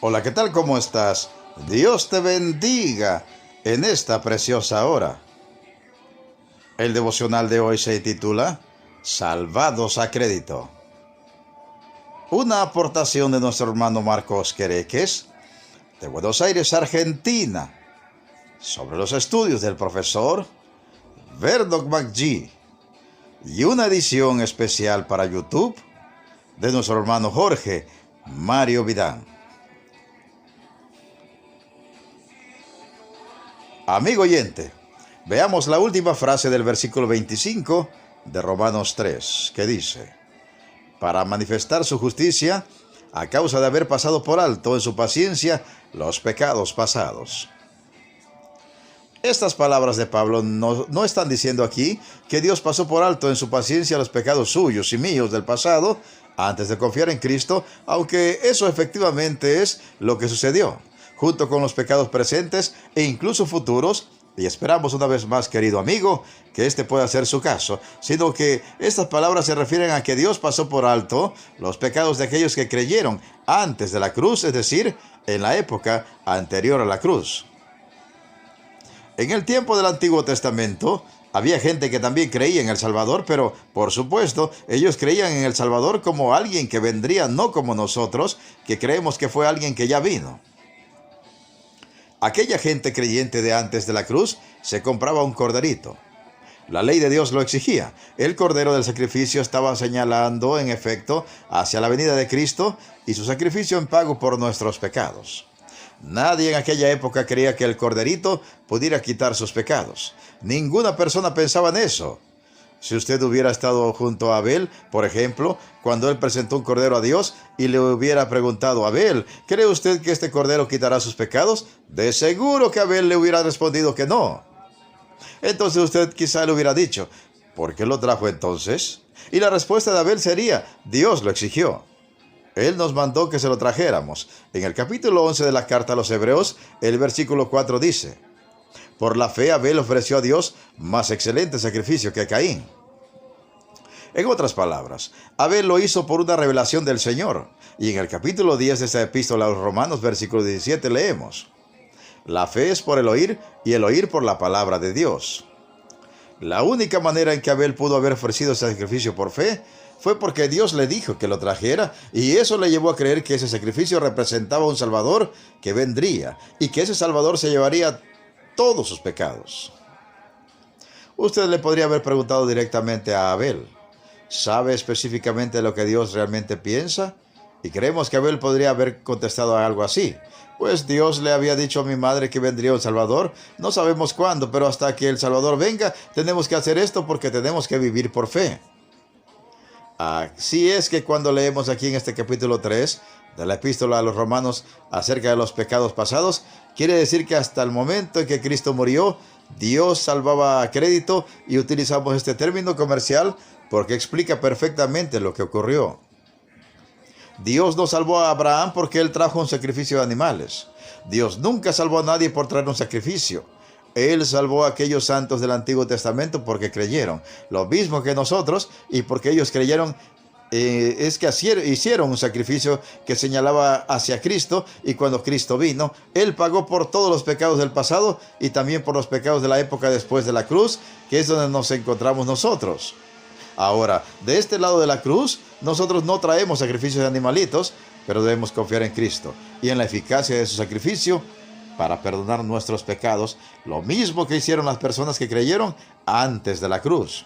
Hola, ¿qué tal? ¿Cómo estás? Dios te bendiga en esta preciosa hora. El devocional de hoy se titula Salvados a crédito. Una aportación de nuestro hermano Marcos Quereques, de Buenos Aires, Argentina, sobre los estudios del profesor Verdok McGee, y una edición especial para YouTube de nuestro hermano Jorge Mario Vidán. Amigo oyente, veamos la última frase del versículo 25 de Romanos 3, que dice: para manifestar su justicia, a causa de haber pasado por alto en su paciencia los pecados pasados. Estas palabras de Pablo no están diciendo aquí que Dios pasó por alto en su paciencia los pecados suyos y míos del pasado antes de confiar en Cristo, aunque eso efectivamente es lo que sucedió, junto con los pecados presentes e incluso futuros, y esperamos una vez más, querido amigo, que este pueda ser su caso, sino que estas palabras se refieren a que Dios pasó por alto los pecados de aquellos que creyeron antes de la cruz, es decir, en la época anterior a la cruz. En el tiempo del Antiguo Testamento, había gente que también creía en el Salvador, pero por supuesto, ellos creían en el Salvador como alguien que vendría, no como nosotros, que creemos que fue alguien que ya vino. Aquella gente creyente de antes de la cruz se compraba un corderito. La ley de Dios lo exigía. El cordero del sacrificio estaba señalando, en efecto, hacia la venida de Cristo y su sacrificio en pago por nuestros pecados. Nadie en aquella época creía que el corderito pudiera quitar sus pecados. Ninguna persona pensaba en eso. Si usted hubiera estado junto a Abel, por ejemplo, cuando él presentó un cordero a Dios y le hubiera preguntado: Abel, ¿cree usted que este cordero quitará sus pecados? De seguro que Abel le hubiera respondido que no. Entonces usted quizá le hubiera dicho: ¿por qué lo trajo entonces? Y la respuesta de Abel sería: Dios lo exigió. Él nos mandó que se lo trajéramos. En el capítulo 11 de la carta a los Hebreos, el versículo 4 dice: por la fe Abel ofreció a Dios más excelente sacrificio que Caín. En otras palabras, Abel lo hizo por una revelación del Señor. Y en el capítulo 10 de esta epístola a los Romanos, versículo 17, leemos: la fe es por el oír, y el oír por la palabra de Dios. La única manera en que Abel pudo haber ofrecido ese sacrificio por fe fue porque Dios le dijo que lo trajera, y eso le llevó a creer que ese sacrificio representaba un Salvador que vendría, y que ese Salvador se llevaría todos sus pecados. Usted le podría haber preguntado directamente a Abel: ¿sabe específicamente lo que Dios realmente piensa? Y creemos que Abel podría haber contestado algo así: pues Dios le había dicho a mi madre que vendría un Salvador. No sabemos cuándo, pero hasta que el Salvador venga, tenemos que hacer esto porque tenemos que vivir por fe. Así es que cuando leemos aquí en este capítulo 3 de la epístola a los Romanos acerca de los pecados pasados, quiere decir que hasta el momento en que Cristo murió, Dios salvaba a crédito, y utilizamos este término comercial porque explica perfectamente lo que ocurrió. Dios no salvó a Abraham porque él trajo un sacrificio de animales. Dios nunca salvó a nadie por traer un sacrificio. Él salvó a aquellos santos del Antiguo Testamento porque creyeron, lo mismo que nosotros, y porque ellos creyeron es que hicieron un sacrificio que señalaba hacia Cristo, y cuando Cristo vino, Él pagó por todos los pecados del pasado y también por los pecados de la época después de la cruz, que es donde nos encontramos nosotros. Ahora, de este lado de la cruz, nosotros no traemos sacrificios de animalitos, pero debemos confiar en Cristo y en la eficacia de su sacrificio para perdonar nuestros pecados, lo mismo que hicieron las personas que creyeron antes de la cruz.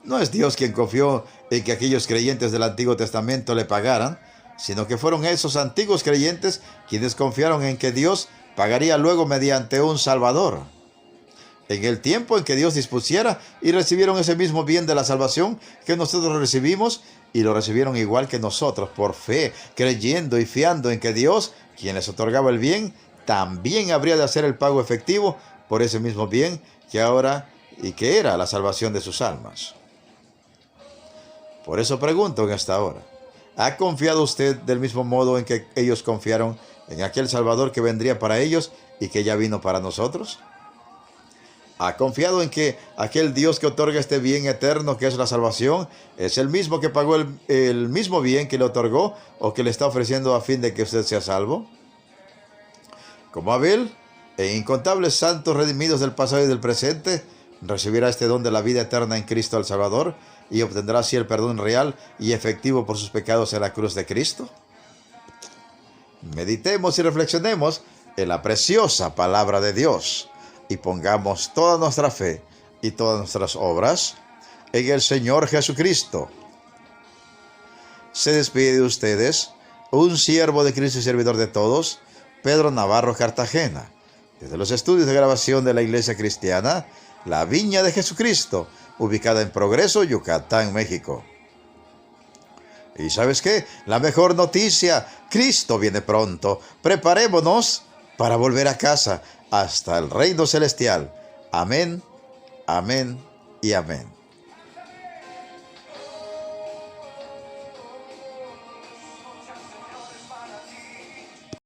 No es Dios quien confió en que aquellos creyentes del Antiguo Testamento le pagaran, sino que fueron esos antiguos creyentes quienes confiaron en que Dios pagaría luego mediante un Salvador. En el tiempo en que Dios dispusiera, y recibieron ese mismo bien de la salvación que nosotros recibimos, y lo recibieron igual que nosotros, por fe, creyendo y fiando en que Dios, quien les otorgaba el bien, también habría de hacer el pago efectivo por ese mismo bien que ahora y que era la salvación de sus almas. Por eso pregunto en esta hora: ¿ha confiado usted del mismo modo en que ellos confiaron en aquel Salvador que vendría para ellos y que ya vino para nosotros? ¿Ha confiado en que aquel Dios que otorga este bien eterno que es la salvación es el mismo que pagó el mismo bien que le otorgó o que le está ofreciendo a fin de que usted sea salvo? Como Abel, e incontables santos redimidos del pasado y del presente, recibirá este don de la vida eterna en Cristo el Salvador y obtendrá así el perdón real y efectivo por sus pecados en la cruz de Cristo. Meditemos y reflexionemos en la preciosa palabra de Dios y pongamos toda nuestra fe y todas nuestras obras en el Señor Jesucristo. Se despide de ustedes un siervo de Cristo y servidor de todos, Pedro Navarro Cartagena, desde los estudios de grabación de la Iglesia Cristiana, La Viña de Jesucristo, ubicada en Progreso, Yucatán, México. ¿Y sabes qué? La mejor noticia, Cristo viene pronto. Preparémonos para volver a casa, hasta el reino celestial. Amén, amén y amén.